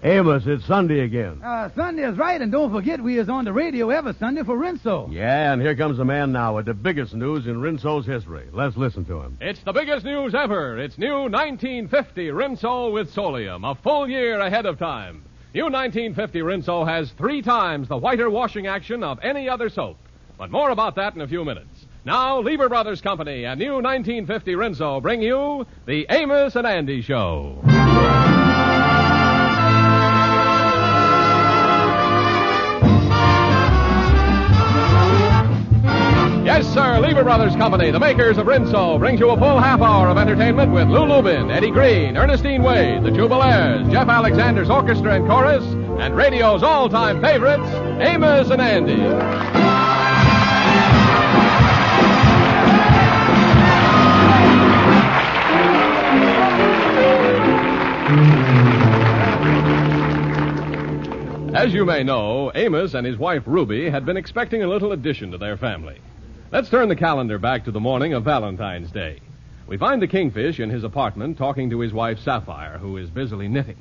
Amos, it's Sunday again. Sunday is right, and don't forget we is on the radio every Sunday for Rinso. Yeah, and here comes a man now with the biggest news in Rinso's history. Let's listen to him. It's the biggest news ever. It's new 1950 Rinso with Solium, a full year ahead of time. New 1950 Rinso has 3 times the whiter washing action of any other soap. But more about that in a few minutes. Now, Lever Brothers Company and new 1950 Rinso bring you the Amos and Andy Show. Yes, sir, Lever Brothers Company, the makers of Rinso, brings you a full half hour of entertainment with Lou Lubin, Eddie Green, Ernestine Wade, the Jubilaires, Jeff Alexander's orchestra and chorus, and radio's all-time favorites, Amos and Andy. As you may know, Amos and his wife Ruby had been expecting a little addition to their family. Let's turn the calendar back to the morning of Valentine's Day. We find the Kingfish in his apartment talking to his wife Sapphire, who is busily knitting.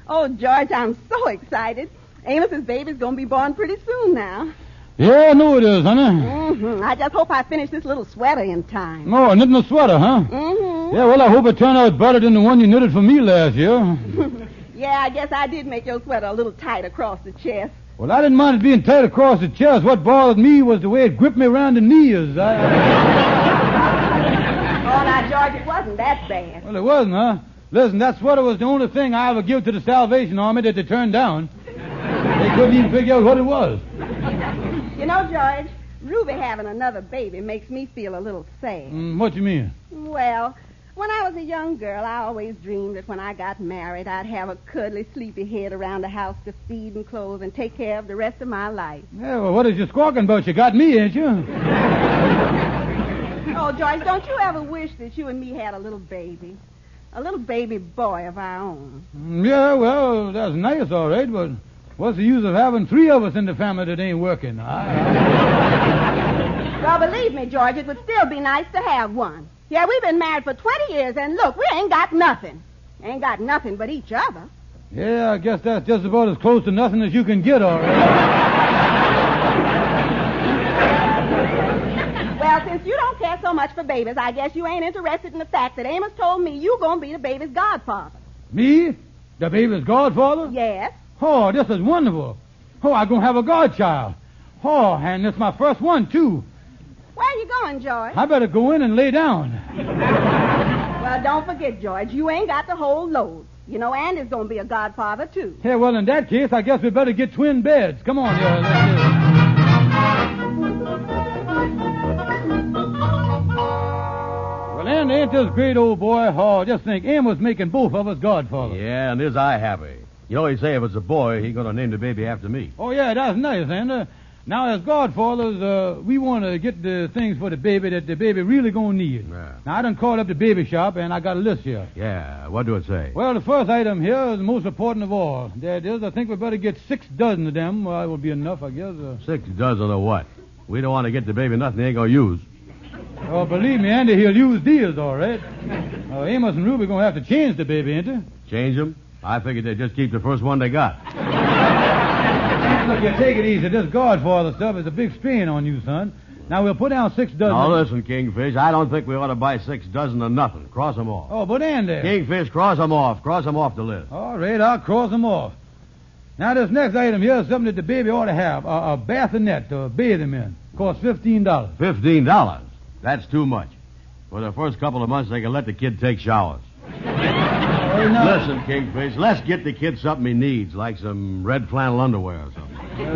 Oh, George, I'm so excited. Amos's baby's going to be born pretty soon now. Yeah, I know it is, honey. Mm-hmm. I just hope I finish this little sweater in time. Oh, knitting a sweater, huh? Mm-hmm. Yeah, well, I hope it turned out better than the one you knitted for me last year. Yeah, I guess I did make your sweater a little tight across the chest. Well, I didn't mind it being tight across the chest. What bothered me was the way it gripped me around the knees. Oh, now, George, it wasn't that bad. Well, it wasn't, huh? Listen, that sweater was the only thing I ever give to the Salvation Army that they turned down. They couldn't even figure out what it was. You know, George, Ruby having another baby makes me feel a little sad. What you mean? Well, when I was a young girl, I always dreamed that when I got married, I'd have a cuddly, sleepy head around the house to feed and clothe and take care of the rest of my life. Yeah, well, what is you squawking about? You got me, ain't you? Oh, George, don't you ever wish that you and me had a little baby? A little baby boy of our own. Yeah, well, that's nice, all right, but what's the use of having 3 of us in the family that ain't working? Well, believe me, George, it would still be nice to have one. Yeah, we've been married for 20 years, and look, we ain't got nothing. Ain't got nothing but each other. Yeah, I guess that's just about as close to nothing as you can get, all right. Well, since you don't care so much for babies, I guess you ain't interested in the fact that Amos told me you gonna be the baby's godfather. Me? The baby's godfather? Yes. Oh, this is wonderful. Oh, I'm gonna have a godchild. Oh, and it's my first one, too. Where are you going, George? I better go in and lay down. Well, don't forget, George, you ain't got the whole load. You know, Andy's going to be a godfather, too. Yeah, well, in that case, I guess we better get twin beds. Come on, let's do it. Well, Andy, ain't this great, old boy? Oh, just think, Amos making both of us godfathers. Yeah, and is I happy. You know, he say if it's a boy, he's going to name the baby after me. Oh, yeah, that's nice, Andy. Now, as godfathers, we want to get the things for the baby that the baby really going to need. Yeah. Now, I done called up the baby shop, and I got a list here. Yeah, what do it say? Well, the first item here is the most important of all. That is, I think we better get 6 dozen of them. Well, that will be enough, I guess. 6 dozen of what? We don't want to get the baby nothing he ain't going to use. Oh, believe me, Andy, he'll use these, all right. Amos and Ruby going to have to change the baby, ain't they? Change them? I figured they'd just keep the first one they got. Look, you take it easy. This godfather stuff is a big strain on you, son. Now, we'll put down 6 dozen. Now, listen, Kingfish, I don't think we ought to buy 6 dozen of nothing. Cross them off. Oh, but Andy. Kingfish, cross them off. Cross them off the list. All right, I'll cross them off. Now, this next item here is something that the baby ought to have. A bassinet to bathe him in. Costs $15. $15? That's too much. For the first couple of months, they can let the kid take showers. Listen, Kingfish, let's get the kid something he needs, like some red flannel underwear or something.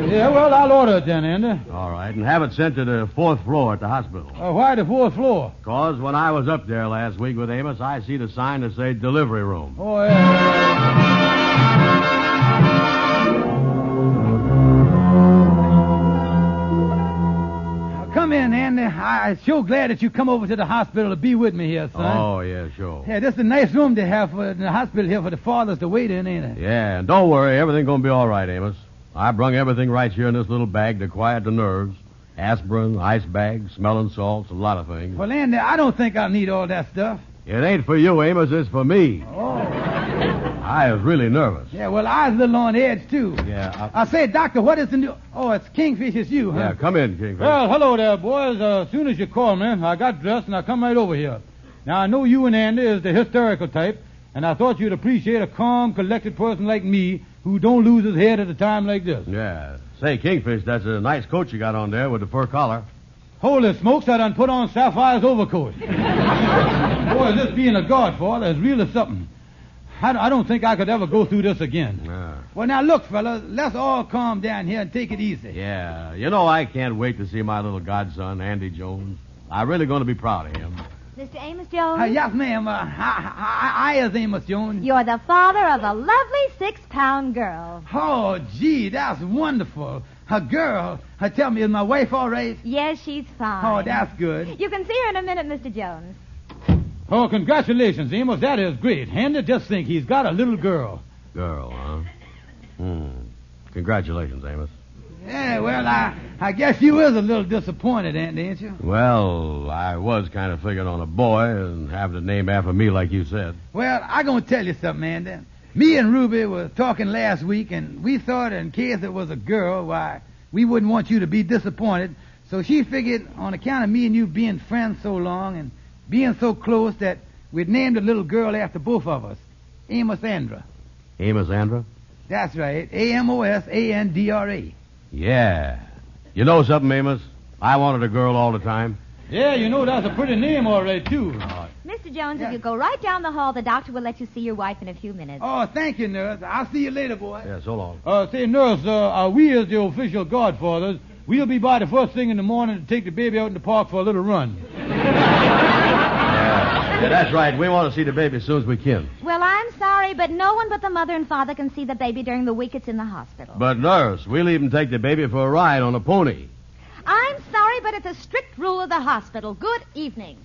Yeah, well, I'll order it then, Andy. All right, and have it sent to the 4th floor at the hospital. Why the 4th floor? Because when I was up there last week with Amos, I see the sign that said delivery room. Oh, yeah. Come in, Andy. I'm so glad that you come over to the hospital to be with me here, son. Oh, yeah, sure. Yeah, this is a nice room to have in the hospital here for the fathers to wait in, ain't it? Yeah, and don't worry, everything's going to be all right, Amos. I brung everything right here in this little bag to quiet the nerves. Aspirin, ice bags, smelling salts, a lot of things. Well, Andy, I don't think I'll need all that stuff. It ain't for you, Amos. It's for me. Oh. I was really nervous. Yeah, well, I was a little on edge, too. Yeah. I say, Doctor, what is the new... Oh, it's Kingfish, it's you, huh? Yeah, come in, Kingfish. Well, hello there, boys. As soon as you called me, I got dressed and I come right over here. Now, I know you and Andy is the hysterical type, and I thought you'd appreciate a calm, collected person like me who don't lose his head at a time like this. Yeah. Say, Kingfish, that's a nice coat you got on there with the fur collar. Holy smokes, I done put on Sapphire's overcoat. Boy, this being a Godfather is really something. I don't think I could ever go through this again. Well, now, look, fellas, let's all calm down here and take it easy. Yeah. You know, I can't wait to see my little godson, Andy Jones. I'm really going to be proud of him. Mr. Amos Jones? Yes, ma'am. I is Amos Jones. You're the father of a lovely 6-pound girl. Oh, gee, that's wonderful. A girl. Tell me, is my wife all right? Yes, she's fine. Oh, that's good. You can see her in a minute, Mr. Jones. Oh, congratulations, Amos. That is great. Andy, just think, he's got a little girl. Girl, huh? Congratulations, Amos. Yeah, well, I guess you is a little disappointed, Andy, ain't you? Well, I was kind of figuring on a boy and having a name after me like you said. Well, I'm going to tell you something, Andy. Me and Ruby were talking last week, and we thought in case it was a girl, why, we wouldn't want you to be disappointed. So she figured on account of me and you being friends so long and being so close that we'd named a little girl after both of us, Amosandra. Amosandra? That's right, Amosandra. Yeah. You know something, Amos? I wanted a girl all the time. Yeah, you know that's a pretty name all right, too. Mr. Jones, if you go right down the hall, the doctor will let you see your wife in a few minutes. Oh, thank you, nurse. I'll see you later, boy. Yeah, so long. Say, nurse, we as the official godfathers, we'll be by the first thing in the morning to take the baby out in the park for a little run. Yeah, that's right. We want to see the baby as soon as we can. Well, I'm sorry, but no one but the mother and father can see the baby during the week it's in the hospital. But, nurse, we'll even take the baby for a ride on a pony. I'm sorry, but it's a strict rule of the hospital. Good evening.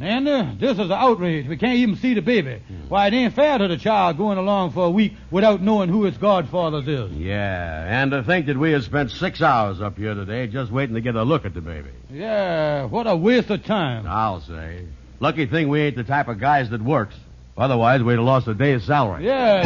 Andy, this is an outrage. We can't even see the baby. Why, it ain't fair to the child going along for a week without knowing who its godfathers is. Yeah, and to think that we have spent 6 hours up here today just waiting to get a look at the baby. Yeah, what a waste of time. I'll say. Lucky thing we ain't the type of guys that works. Otherwise, we'd have lost a day's salary. Yeah.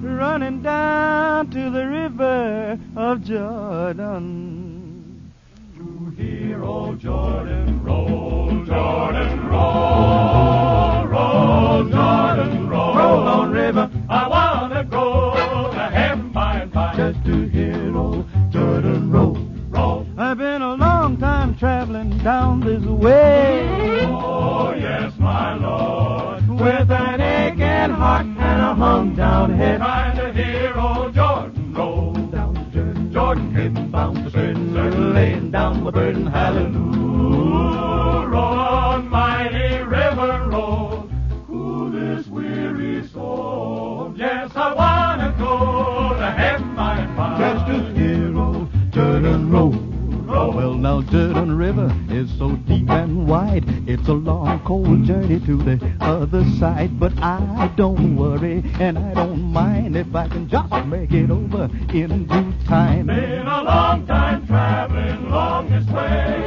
Running down to the river of Jordan. To hear old Jordan roll, Jordan roll, roll, Jordan roll. Roll on, river. I want to go to heaven by and by. Just to hear old Jordan roll, roll. I've been a long time traveling down this way. Oh, yes, my Lord. With an aching heart and a hung down head. Trying to hear old Jordan roll down the Jordan. Jordan heading bound to certain, laying down my burden, hallelujah. Roll on, mighty river, roll. Cool this weary soul. Yes, I want to go to heaven by and by. Just to hear old Jordan roll. Well, now, Jordan River is so deep and wide. It's a long, cold journey to the other side. But I don't worry, and I don't mind if I can just make it over in due time. Been a long time traveling along this way.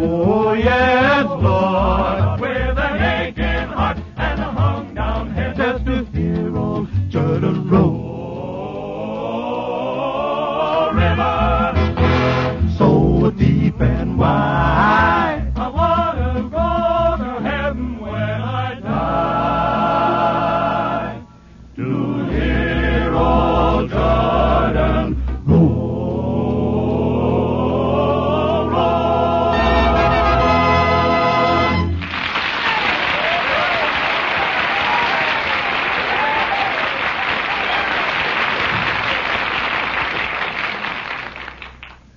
Oh, yes, Lord. With an aching heart and a hung down head. Just to hear old Jordan roll. River. So deep and wide, I want to go to heaven when I die. To hear old Jordan roll, roll.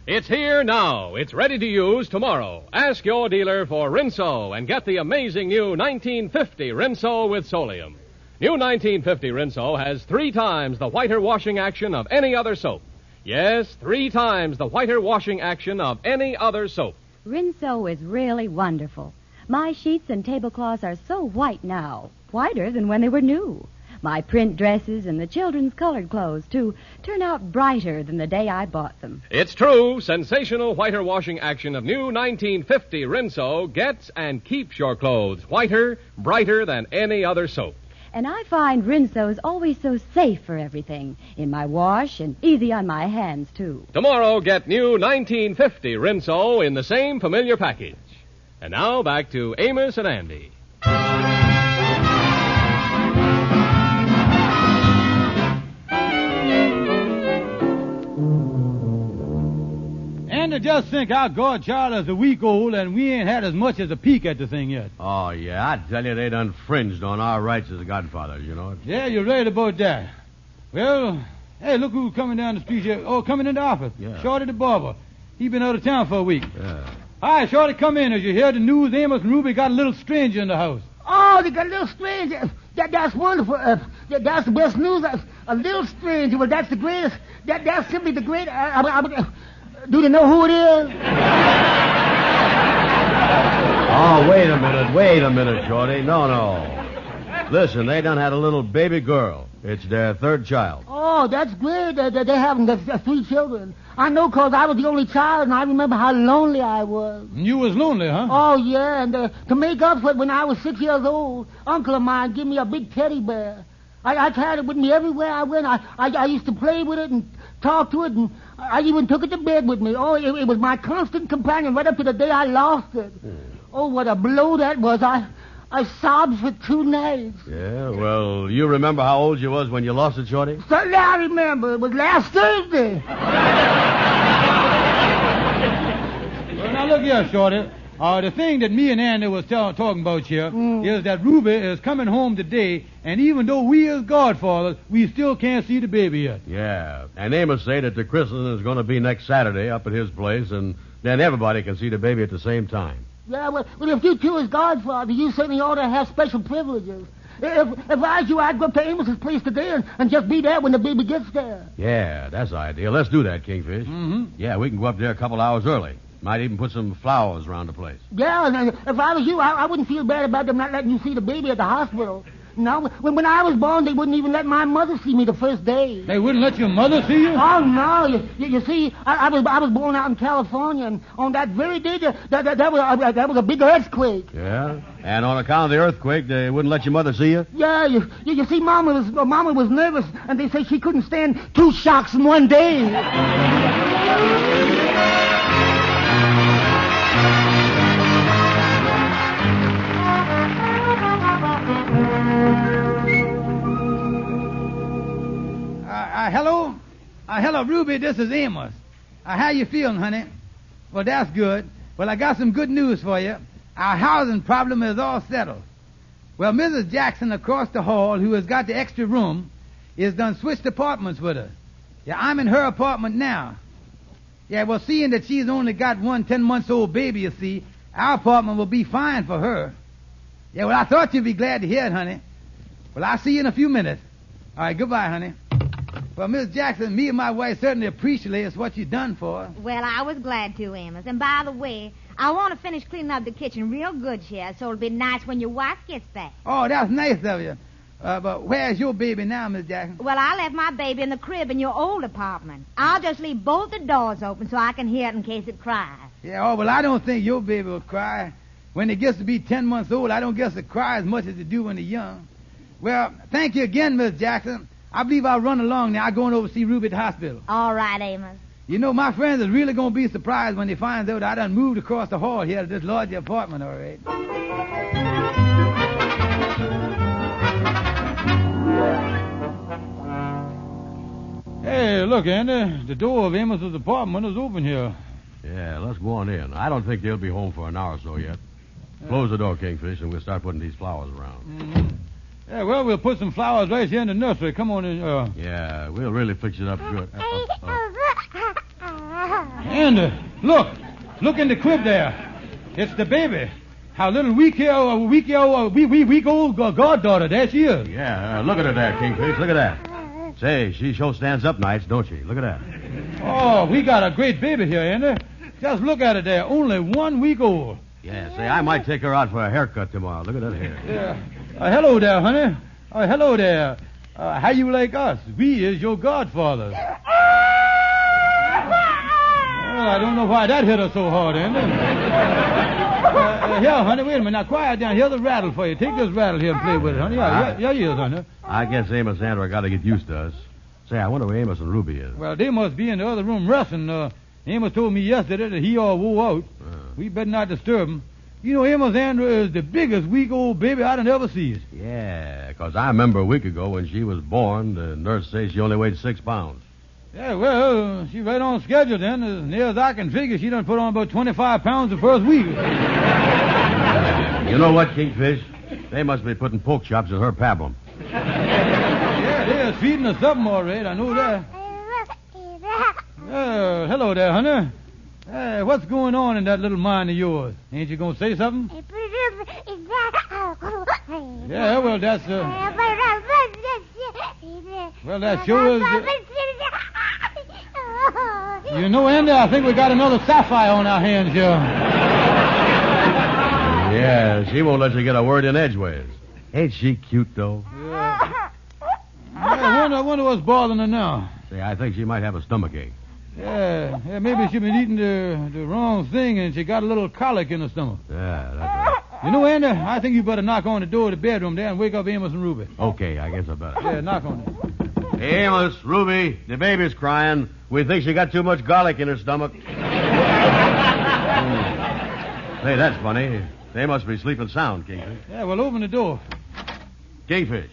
It's here now. It's ready to use tomorrow. Ask your dealer for Rinso and get the amazing new 1950 Rinso with Solium. New 1950 Rinso has 3 times the whiter washing action of any other soap. Yes, 3 times the whiter washing action of any other soap. Rinso is really wonderful. My sheets and tablecloths are so white now, whiter than when they were new. My print dresses and the children's colored clothes, too, turn out brighter than the day I bought them. It's true. Sensational whiter washing action of new 1950 Rinso gets and keeps your clothes whiter, brighter than any other soap. And I find Rinso's always so safe for everything, in my wash and easy on my hands, too. Tomorrow, get new 1950 Rinso in the same familiar package. And now, back to Amos and Andy. And to just think our godchild is a week old and we ain't had as much as a peek at the thing yet. Oh, yeah, I tell you, they done infringed on our rights as godfathers, you know. Yeah, you're right about that. Well, hey, look who's coming down the street here. Oh, coming in the office. Yeah. Shorty the barber. He been out of town for a week. Yeah. Hi, Shorty, come in. As you hear the news, Amos and Ruby got a little stranger in the house. Oh, they got a little stranger. That's wonderful. That's the best news. A little stranger. Well, that's the greatest. That's simply the greatest. Do they know who it is? Oh, wait a minute, Shorty. No. Listen, they done had a little baby girl. It's their third child. Oh, that's great. They're having three children. I know because I was the only child, and I remember how lonely I was. You was lonely, huh? Oh, yeah, and to make up for it, when I was 6 years old, Uncle of mine gave me a big teddy bear. I carried it with me everywhere I went. I used to play with it and talk to it, and I even took it to bed with me. Oh, it was my constant companion right up to the day I lost it. Oh, what a blow that was. I sobbed for 2 nights. Yeah, well, you remember how old you was when you lost it, Shorty? Certainly I remember. It was last Thursday. Well, now look here, Shorty. The thing that me and Andy was talking about here is that Ruby is coming home today, and even though we is godfathers, we still can't see the baby yet. Yeah, and Amos say that the christening is going to be next Saturday up at his place, and then everybody can see the baby at the same time. Yeah, well, if you two is godfather, you certainly ought to have special privileges. If I was you, I'd go up to Amos's place today and just be there when the baby gets there. Yeah, that's the idea. Let's do that, Kingfish. Mm-hmm. Yeah, we can go up there a couple hours early. Might even put some flowers around the place. Yeah, and if I was you, I wouldn't feel bad about them not letting you see the baby at the hospital. No, when I was born, they wouldn't even let my mother see me the first day. They wouldn't let your mother see you? Oh, no. You see, I was born out in California, and on that very day, that was a big earthquake. Yeah? And on account of the earthquake, they wouldn't let your mother see you? Yeah, you see, Mama was nervous, and they say she couldn't stand 2 shocks in one day. Hello, Ruby, this is Amos. How you feeling, honey? Well, that's good. Well, I got some good news for you. Our housing problem is all settled. Well, Mrs. Jackson across the hall, who has got the extra room, is done switched apartments with us. Yeah, I'm in her apartment now. Yeah, well, seeing that she's only got one 10-month-old baby, you see, our apartment will be fine for her. Yeah, well, I thought you'd be glad to hear it, honey. Well, I'll see you in a few minutes. All right, goodbye, honey. Well, Miss Jackson, me and my wife certainly appreciate what you done for us. Well, I was glad to, Amos. And by the way, I want to finish cleaning up the kitchen real good here, so it'll be nice when your wife gets back. Oh, that's nice of you. But where's your baby now, Miss Jackson? Well, I left my baby in the crib in your old apartment. I'll just leave both the doors open so I can hear it in case it cries. Yeah, well, I don't think your baby will cry. When it gets to be 10 months old, I don't guess it cries as much as it do when they're young. Well, thank you again, Miss Jackson. I believe I'll run along now. I'm going over to see Ruby at the hospital. All right, Amos. You know, my friends is really going to be surprised when they find out I done moved across the hall here to this larger apartment, all right. Hey, look, Andy. The door of Amos's apartment is open here. Yeah, let's go on in. I don't think they'll be home for an hour or so yet. Close the door, Kingfish, and we'll start putting these flowers around. Mm-hmm. Yeah, well, we'll put some flowers right here in the nursery. Come on in. Yeah, we'll really fix it up good. Andy, look in the crib there. It's the baby. Our little week-old goddaughter. There she is. Yeah, look at her there, Kingfish. Look at that. Say, she sure stands up nice, don't she? Look at that. Oh, we got a great baby here, Andy. Just look at it there. Only 1 week old. Yeah, say, I might take her out for a haircut tomorrow. Look at that hair. Yeah. Hello there, honey. Hello there. How you like us? We is your godfathers. Well, I don't know why that hit us so hard, Andy. Here, honey, wait a minute. Now, quiet down. Here's a rattle for you. Take this rattle here and play with it, honey. Yeah, you is, honey. I guess Amosandra got to get used to us. Say, I wonder where Amos and Ruby is. Well, they must be in the other room wrestling. Amos told me yesterday that he all wore out. We better not disturb him. You know, Amosandra is the biggest weak old baby I done ever seen. Yeah, because I remember a week ago when she was born, the nurse said she only weighed 6 pounds. Yeah, well, she's right on schedule then. As near as I can figure, she done put on about 25 pounds the first week. You know what, Kingfish? They must be putting pork chops in her pablum. Yeah, they're feeding her something all right. I know that. Hello there, honey. What's going on in that little mind of yours? Ain't you going to say something? Yeah, well, that's... Well, that sure is... You know, Andy, I think we got another sapphire on our hands here. Yeah, she won't let you get a word in edgeways. Ain't she cute, though? Yeah. I wonder what's bothering her now. Say, I think she might have a stomachache. Yeah, maybe she's been eating the wrong thing and she got a little colic in her stomach. Yeah, that's right. You know, Andy, I think you better knock on the door of the bedroom there and wake up Amos and Ruby. Okay, I guess I better. Yeah, knock on it. Hey, Amos, Ruby, the baby's crying. We think she got too much garlic in her stomach. Hey, that's funny. They must be sleeping sound, Kingfish. Yeah, well, open the door. Kingfish,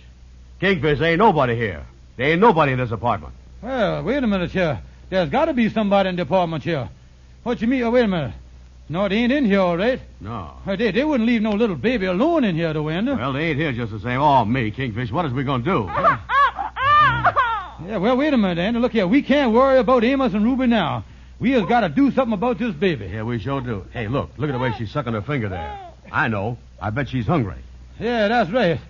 ain't nobody here. There ain't nobody in this apartment. Well, wait a minute here. There's got to be somebody in the apartment here. What you mean? Oh, wait a minute. No, they ain't in here, all right. No. They wouldn't leave no little baby alone in here, though, Andy. Well, they ain't here just the same. Oh, me, Kingfish, what is we going to do? Yeah, well, wait a minute, Andy. Look here. We can't worry about Amos and Ruby now. We just got to do something about this baby. Yeah, we sure do. Hey, look at the way she's sucking her finger there. I know. I bet she's hungry. Yeah, that's right.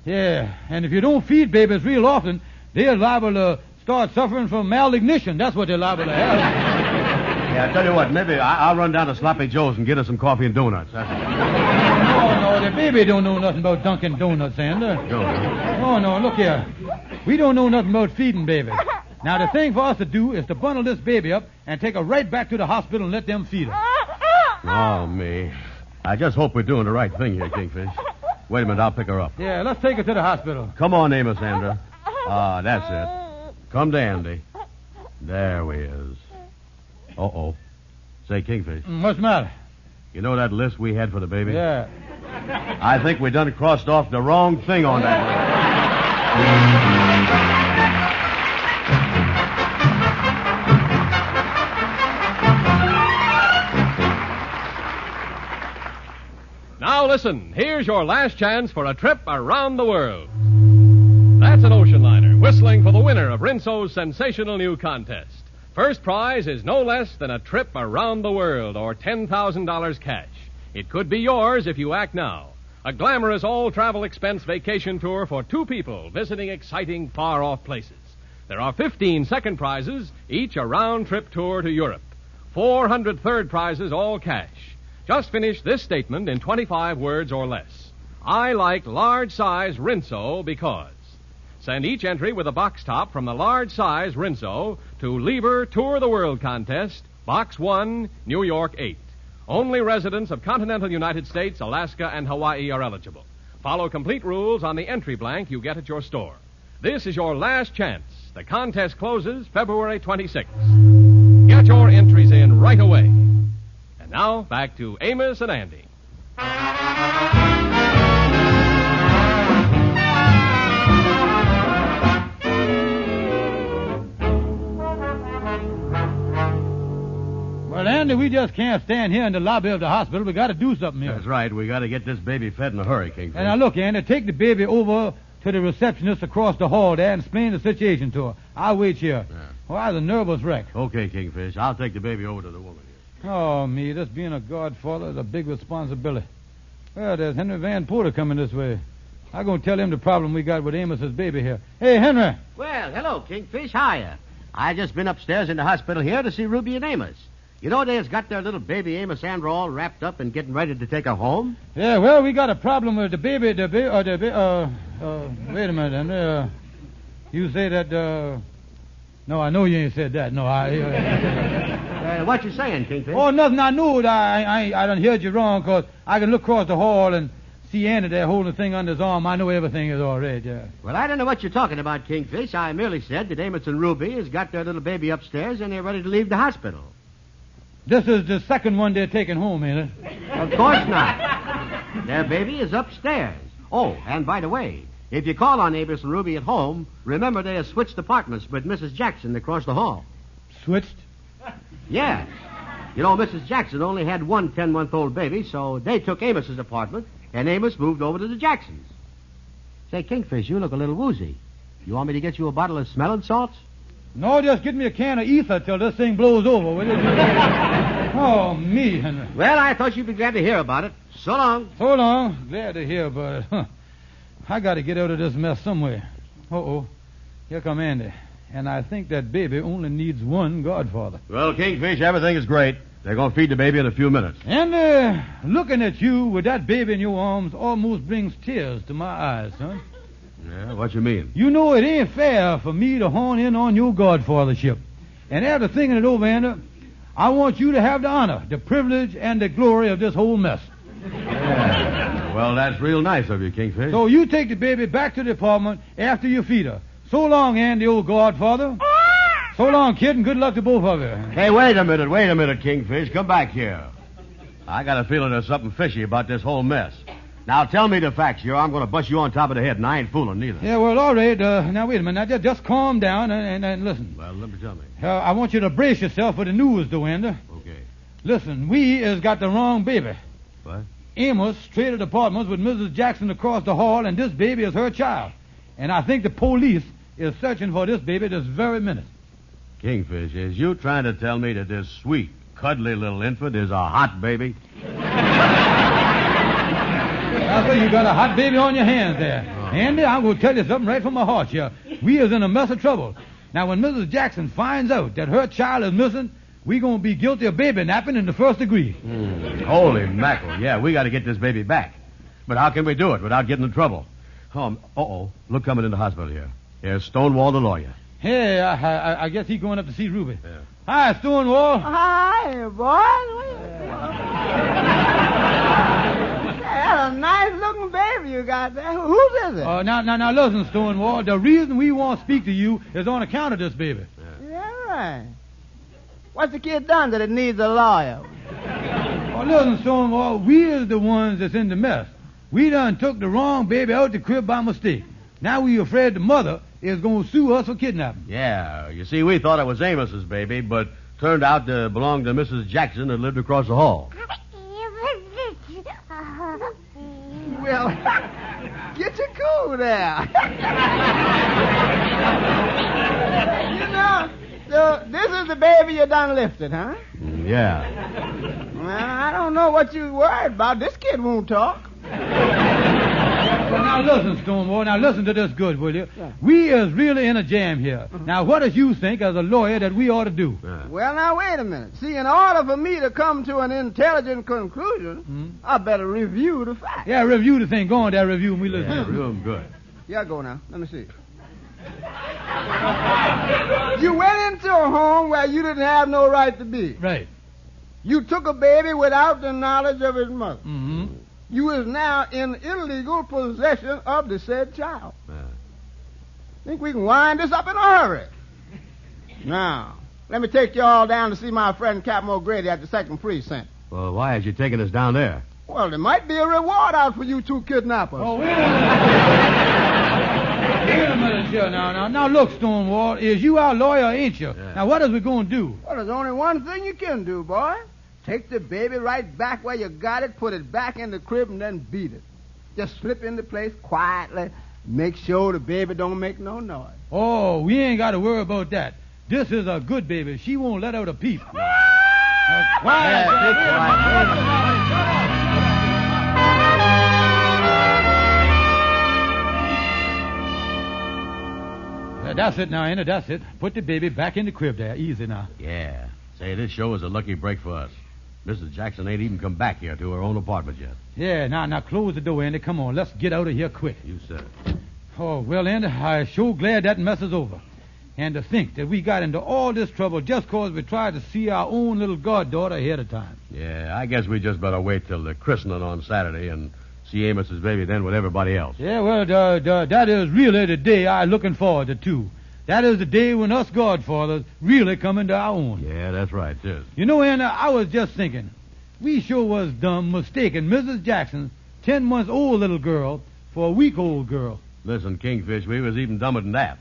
Yeah, and if you don't feed babies real often, they're liable to start suffering from malnutrition. That's what they're liable to have. Yeah, I tell you what, maybe I'll run down to Sloppy Joe's and get her some coffee and donuts. No, the baby don't know nothing about Dunkin' Donuts, Andy. No, look here. We don't know nothing about feeding babies. Now, the thing for us to do is to bundle this baby up and take her right back to the hospital and let them feed her. Oh, me. I just hope we're doing the right thing here, Kingfish. Wait a minute, I'll pick her up. Yeah, let's take her to the hospital. Come on, Amosandra. Ah, that's it. Come to Andy. There we is. Uh-oh. Say, Kingfish. What's the matter? You know that list we had for the baby? Yeah. I think we done crossed off the wrong thing on that list. Now listen, here's your last chance for a trip around the world. That's an ocean liner whistling for the winner of Rinso's sensational new contest. First prize is no less than a trip around the world, or $10,000 cash. It could be yours if you act now. A glamorous all-travel expense vacation tour for 2 people visiting exciting far-off places. There are 15 second prizes, each a round-trip tour to Europe. 400 third prizes, all cash. Just finish this statement in 25 words or less. I like large-size Rinso because... Send each entry with a box top from the large-size Rinso to Lieber Tour the World Contest, Box 1, New York 8. Only residents of continental United States, Alaska, and Hawaii are eligible. Follow complete rules on the entry blank you get at your store. This is your last chance. The contest closes February 26th. Get your entries in right away. And now, back to Amos and Andy. Well, Andy, we just can't stand here in the lobby of the hospital. We got to do something here. That's right. We got to get this baby fed in a hurry, Kingfish. And now, look, Andy, take the baby over to the receptionist across the hall there and explain the situation to her. I'll wait here. Yeah. Well, I was a nervous wreck. Okay, Kingfish. I'll take the baby over to the woman here. Oh, me, this being a godfather is a big responsibility. Well, there's Henry Van Porter coming this way. I'm going to tell him the problem we got with Amos's baby here. Hey, Henry. Well, hello, Kingfish. Hiya. I just been upstairs in the hospital here to see Ruby and Amos. You know, they has got their little baby Amosandra all wrapped up and getting ready to take her home. Yeah, well, we got a problem with the baby, wait a minute, Henry. You say that, No, I know you ain't said that. No, What you saying, Kingfish? Oh, nothing. I knew it. I done heard you wrong, 'cause I can look across the hall and see Andy there holding the thing under his arm. I know everything is all right, yeah. Well, I don't know what you're talking about, Kingfish. I merely said that Amos and Ruby has got their little baby upstairs and they're ready to leave the hospital. This is the second one they're taking home, ain't it? Of course not. Their baby is upstairs. Oh, and by the way, if you call on Amos and Ruby at home, remember they have switched apartments with Mrs. Jackson across the hall. Switched? Yeah. You know, Mrs. Jackson only had one 10-month-old baby, so they took Amos's apartment, and Amos moved over to the Jacksons. Say, Kingfish, you look a little woozy. You want me to get you a bottle of smelling salts? No, just get me a can of ether till this thing blows over, will you? Oh, me, Henry. Well, I thought you'd be glad to hear about it. So long. So long. Glad to hear about it. Huh. I got to get out of this mess somewhere. Uh-oh. Here come Andy. And I think that baby only needs one godfather. Well, Kingfish, everything is great. They're going to feed the baby in a few minutes. And looking at you with that baby in your arms almost brings tears to my eyes, son. Yeah, what you mean? You know it ain't fair for me to horn in on your godfathership. And after thinking it over, Andy, I want you to have the honor, the privilege, and the glory of this whole mess. Yeah. Well, that's real nice of you, Kingfish. So you take the baby back to the apartment after you feed her. So long, Andy, old godfather. So long, kid, and good luck to both of you. Hey, wait a minute, Kingfish. Come back here. I got a feeling there's something fishy about this whole mess. Now, tell me the facts here. I'm going to bust you on top of the head, and I ain't fooling neither. Yeah, well, all right. Now, wait a minute. Now, just calm down and listen. Well, let me tell me. I want you to brace yourself for the news, though, Andy. Okay. Listen, we has got the wrong baby. What? Amos traded apartments with Mrs. Jackson across the hall, and this baby is her child. And I think the police is searching for this baby this very minute. Kingfish, is you trying to tell me that this sweet, cuddly little infant is a hot baby? I say you got a hot baby on your hands there. Andy, I'm going to tell you something right from my heart here. We is in a mess of trouble. Now, when Mrs. Jackson finds out that her child is missing, we going to be guilty of baby napping in the first degree. Holy mackerel. Yeah, we got to get this baby back. But how can we do it without getting in trouble? Uh-oh. Look coming in the hospital here. Here's Stonewall the lawyer. Hey, I guess he's going up to see Ruby. Yeah. Hi, Stonewall. Hi, boy. That's a nice-looking baby you got there. Whose is it? Now, listen, Stonewall. The reason we want to speak to you is on account of this baby. Yeah, right. What's the kid done that it needs a lawyer? Oh, listen, Stonewall, we is the ones that's in the mess. We done took the wrong baby out the crib by mistake. Now we afraid the mother is going to sue us for kidnapping. Yeah, you see, we thought it was Amos's baby, but turned out to belong to Mrs. Jackson that lived across the hall. Well, get your cool there. You know, so this is the baby you done lifted, huh? Yeah. Well, I don't know what you worried about. This kid won't talk. Well, now listen, Stonewall. Now listen to this good, will you? Yeah. We is really in a jam here. Now, what does you think as a lawyer that we ought to do? Yeah. Well, now, wait a minute. See, in order for me to come to an intelligent conclusion, I better review the facts. Yeah, review the thing. Go on there, review, and we listen. Yeah, real good. Yeah, go now. Let me see. You went into a home where you didn't have no right to be. Right. You took a baby without the knowledge of his mother. Mm-hmm. You is now in illegal possession of the said child. Yeah. Think we can wind this up in a hurry. Now, let me take you all down to see my friend Captain O'Grady at the 2nd Precinct. Well, why is you taking us down there? Well, there might be a reward out for you two kidnappers. Oh, wait a minute. Wait a minute here now, look, Stonewall, is you our lawyer, ain't you? Yeah. Now, what is we going to do? Well, there's only one thing you can do, boy. Take the baby right back where you got it, put it back in the crib, and then beat it. Just slip into place quietly. Make sure the baby don't make no noise. Oh, we ain't got to worry about that. This is a good baby. She won't let out a peep. Quiet. That's it now, Anna, that's it. Put the baby back in the crib there. Easy now. Yeah. Say, this show is a lucky break for us. Mrs. Jackson ain't even come back here to her own apartment yet. Yeah, now close the door, Andy. Come on, let's get out of here quick. You said it. Oh, well, Andy, I'm sure glad that mess is over. And to think that we got into all this trouble just 'cause we tried to see our own little goddaughter ahead of time. Yeah, I guess we just better wait till the christening on Saturday and see Amos's baby then with everybody else. Yeah, well, that is really the day I'm looking forward to, too. That is the day when us godfathers really come into our own. Yeah, that's right, too. You know, Anna, I was just thinking, we sure was dumb mistaking Mrs. Jackson's 10-month-old little girl for a week-old girl. Listen, Kingfish, we was even dumber than that.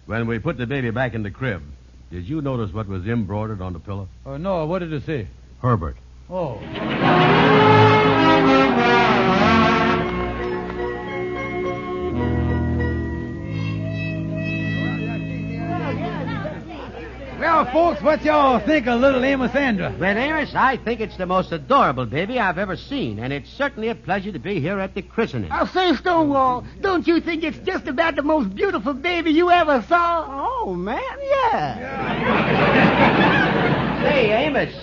When we put the baby back in the crib, did you notice what was embroidered on the pillow? Oh, no, what did it say? Herbert. Oh. Well, folks, what y'all think of little Amosandra? Well, Amos, I think it's the most adorable baby I've ever seen, and it's certainly a pleasure to be here at the christening. I'll say, Stonewall, don't you think it's just about the most beautiful baby you ever saw? Oh, man, yeah. Say, Amos,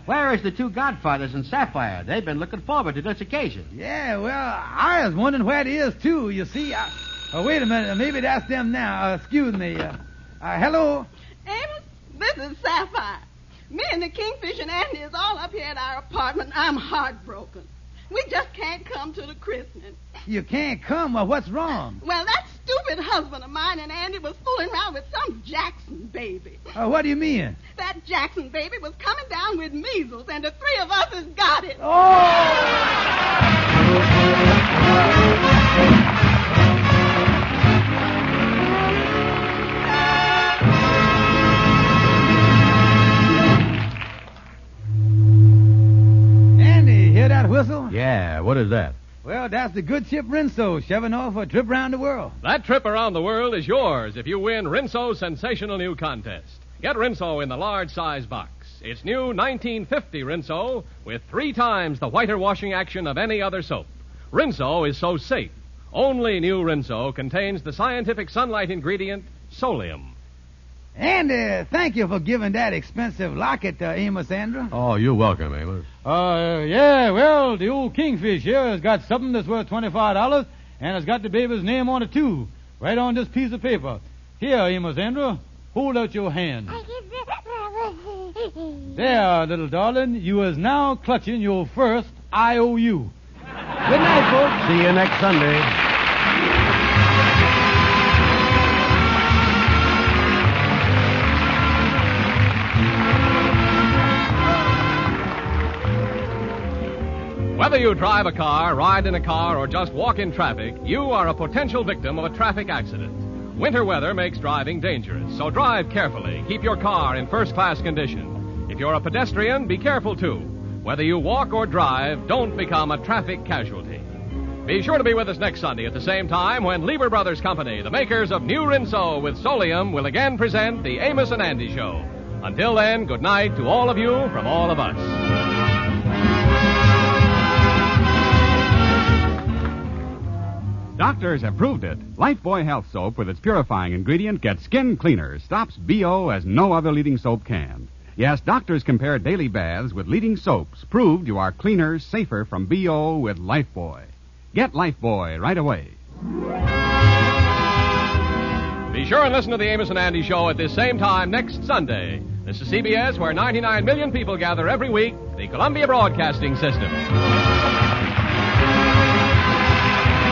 where is the two godfathers and Sapphire? They've been looking forward to this occasion. Yeah, well, I was wondering where it is, too. You see, wait a minute. Maybe that's them now. Excuse me. Hello? Amos, this is Sapphire. Me and the Kingfish and Andy is all up here at our apartment. I'm heartbroken. We just can't come to the christening. You can't come? Well, what's wrong? Well, that stupid husband of mine and Andy was fooling around with some Jackson baby. What do you mean? That Jackson baby was coming down with measles, and the three of us has got it. Andy, hear that whistle? Yeah, what is that? Well, that's the good ship Rinso shoving off for a trip around the world. That trip around the world is yours if you win Rinso's sensational new contest. Get Rinso in the large size box. It's new 1950 Rinso with 3 times the whiter washing action of any other soap. Rinso is so safe. Only new Rinso contains the scientific sunlight ingredient, solium. Andy, thank you for giving that expensive locket to Amosandra. Oh, you're welcome, Amos. Yeah, well, the old Kingfish here has got something that's worth $25 and has got the baby's name on it, too, right on this piece of paper. Here, Amosandra, hold out your hand. There, little darling, you is now clutching your first IOU. Good night, folks. See you next Sunday. Whether you drive a car, ride in a car, or just walk in traffic, you are a potential victim of a traffic accident. Winter weather makes driving dangerous, so drive carefully. Keep your car in first-class condition. If you're a pedestrian, be careful, too. Whether you walk or drive, don't become a traffic casualty. Be sure to be with us next Sunday at the same time when Lever Brothers Company, the makers of New Rinso with Solium, will again present the Amos and Andy Show. Until then, good night to all of you from all of us. Doctors have proved it. Lifebuoy Health Soap with its purifying ingredient gets skin cleaner, stops BO as no other leading soap can. Yes, doctors compare daily baths with leading soaps, proved you are cleaner, safer from BO with Lifebuoy. Get Lifebuoy right away. Be sure and listen to the Amos and Andy Show at this same time next Sunday. This is CBS, where 99 million people gather every week, the Columbia Broadcasting System.